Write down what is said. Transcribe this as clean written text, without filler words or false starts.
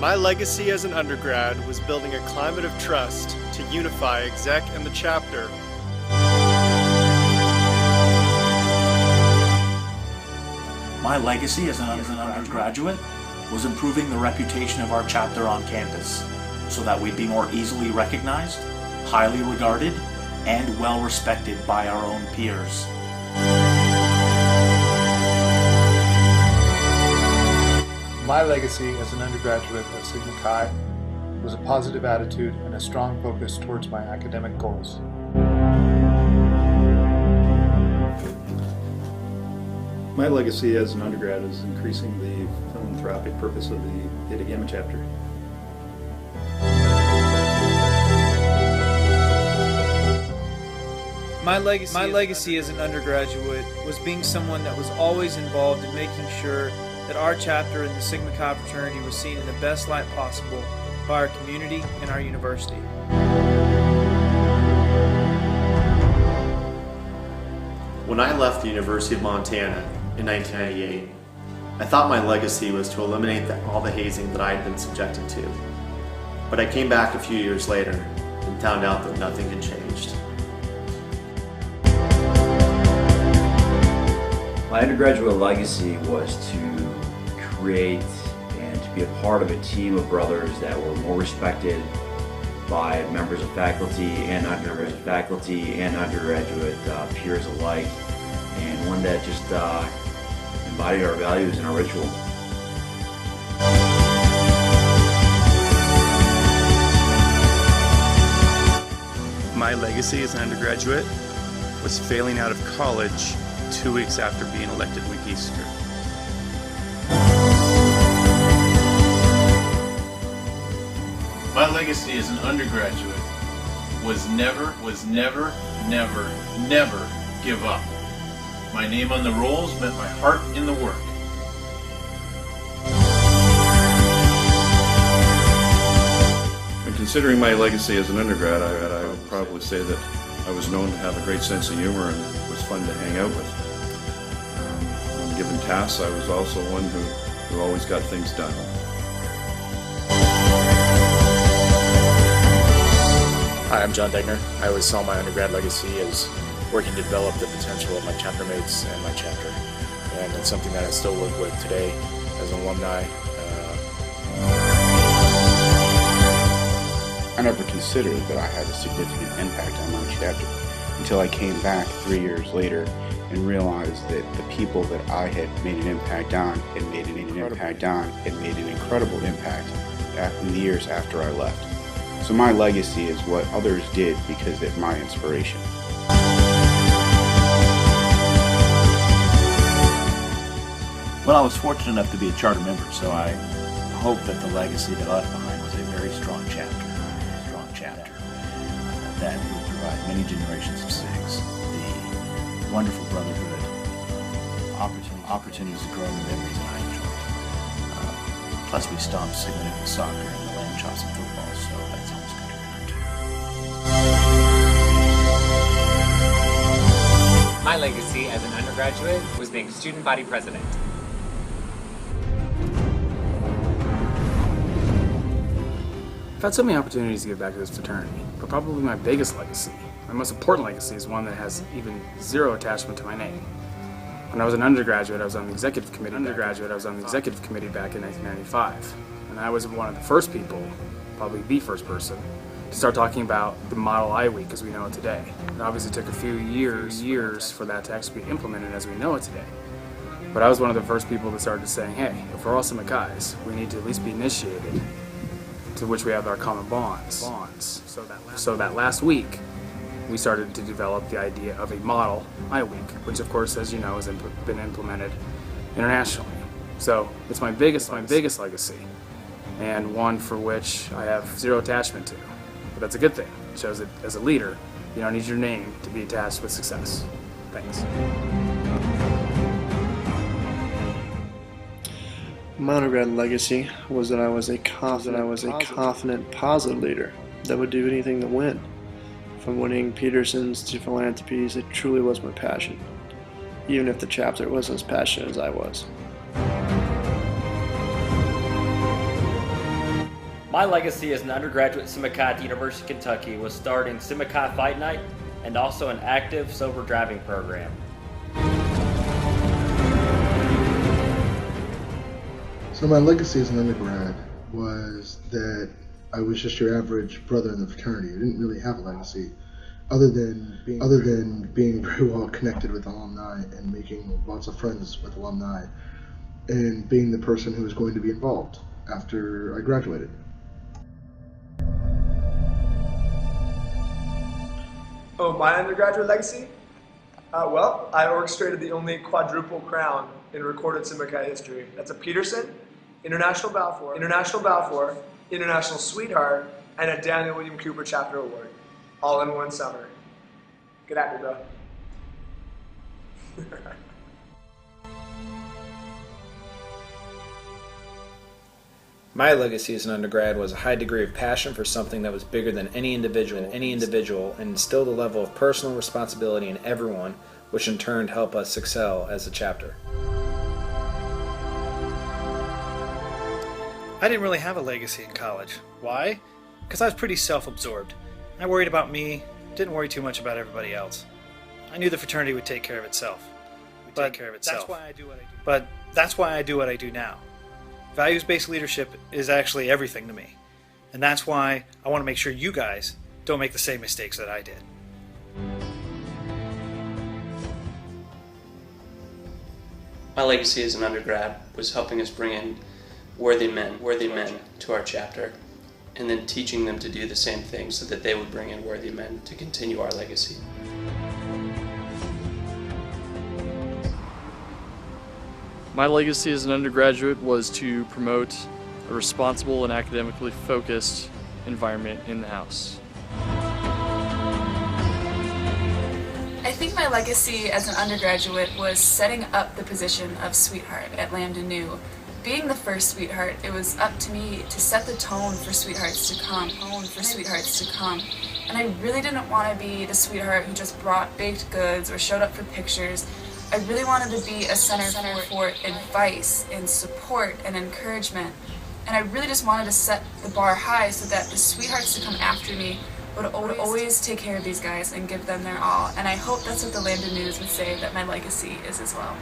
My legacy as an undergrad was building a climate of trust to unify exec and the chapter. My legacy as an undergraduate was improving the reputation of our chapter on campus so that we'd be more easily recognized, highly regarded, and well respected by our own peers. My legacy as an undergraduate at Sigma Chi was a positive attitude and a strong focus towards my academic goals. My legacy as an undergrad is increasing the philanthropic purpose of the Theta Gamma chapter. My legacy as an undergraduate was being someone that was always involved in making sure that our chapter in the Sigma Chi fraternity was seen in the best light possible by our community and our university. When I left the University of Montana in 1998, I thought my legacy was to eliminate all the hazing that I had been subjected to. But I came back a few years later and found out that nothing had changed. My undergraduate legacy was to create and to be a part of a team of brothers that were more respected by members of faculty and undergraduate peers alike, and one that just embodied our values and our ritual. My legacy as an undergraduate was failing out of college 2 weeks after being elected week Easter. My legacy as an undergraduate was never give up. My name on the rolls meant my heart in the work. And considering my legacy as an undergrad, I would probably say that I was known to have a great sense of humor and was fun to hang out with. When given tasks, I was also one who always got things done. Hi, I'm John Degner. I always saw my undergrad legacy as working to develop the potential of my chapter mates and my chapter. And it's something that I still work with today as an alumni. I never considered that I had a significant impact on my chapter until I came back 3 years later and realized that the people that I had made an impact on had made an incredible impact in the years after I left. So my legacy is what others did because of my inspiration. Well, I was fortunate enough to be a charter member, so I hope that the legacy that I left behind was a very strong chapter that would provide many generations of SIGs the wonderful brotherhood, opportunities to grow in the memories that I enjoyed. Plus, we stomped Sigma Nickel soccer and the lamb chops and football, so that's always good to remember too. My legacy as an undergraduate was being student body president. I've had so many opportunities to give back to this fraternity, but probably my biggest legacy, my most important legacy, is one that has even zero attachment to my name. When I was an undergraduate, I was on the executive committee. Back in 1995, and I was one of the first people, probably the first person, to start talking about the Model I Week as we know it today. It obviously took a few years for that to actually be implemented as we know it today. But I was one of the first people that started saying, hey, if we're all Sigma Chi's, we need to at least be initiated, to which we have our common bonds. So that last week, we started to develop the idea of a Model I Week, which of course, as you know, has been implemented internationally. So it's my biggest legacy, and one for which I have zero attachment to. But that's a good thing. It shows that as a leader, you don't need your name to be attached with success. Thanks. My undergrad legacy was that I was a confident, positive leader that would do anything to win. From winning Petersons to philanthropies, it truly was my passion, even if the chapter wasn't as passionate as I was. My legacy as an undergraduate Sigma Chi at the University of Kentucky was starting Sigma Chi Fight Night and also an active sober driving program. So my legacy as an undergrad was that I was just your average brother in the fraternity. I didn't really have a legacy other than being very well connected with alumni and making lots of friends with alumni and being the person who was going to be involved after I graduated. Oh, my undergraduate legacy? Well, I orchestrated the only quadruple crown in recorded Sigma Chi history. That's a Peterson, International Balfour, International Sweetheart, and a Daniel William Cooper Chapter Award, all in one summer. Get at me, bro. My legacy as an undergrad was a high degree of passion for something that was bigger than any individual, and instilled a level of personal responsibility in everyone, which in turn helped us excel as a chapter. I didn't really have a legacy in college. Why? Because I was pretty self-absorbed. I worried about me, didn't worry too much about everybody else. I knew the fraternity would take care of itself. That's why I do what I do now. Values-based leadership is actually everything to me. And that's why I want to make sure you guys don't make the same mistakes that I did. My legacy as an undergrad was helping us bring in worthy men to our chapter, and then teaching them to do the same thing so that they would bring in worthy men to continue our legacy. My legacy as an undergraduate was to promote a responsible and academically focused environment in the house. I think my legacy as an undergraduate was setting up the position of sweetheart at Lambda Nu. Being the first sweetheart, it was up to me to set the tone for sweethearts to come, And I really didn't want to be the sweetheart who just brought baked goods or showed up for pictures. I really wanted to be a center for advice and support and encouragement. And I really just wanted to set the bar high so that the sweethearts to come after me would always take care of these guys and give them their all. And I hope that's what the Lambda News would say that my legacy is as well.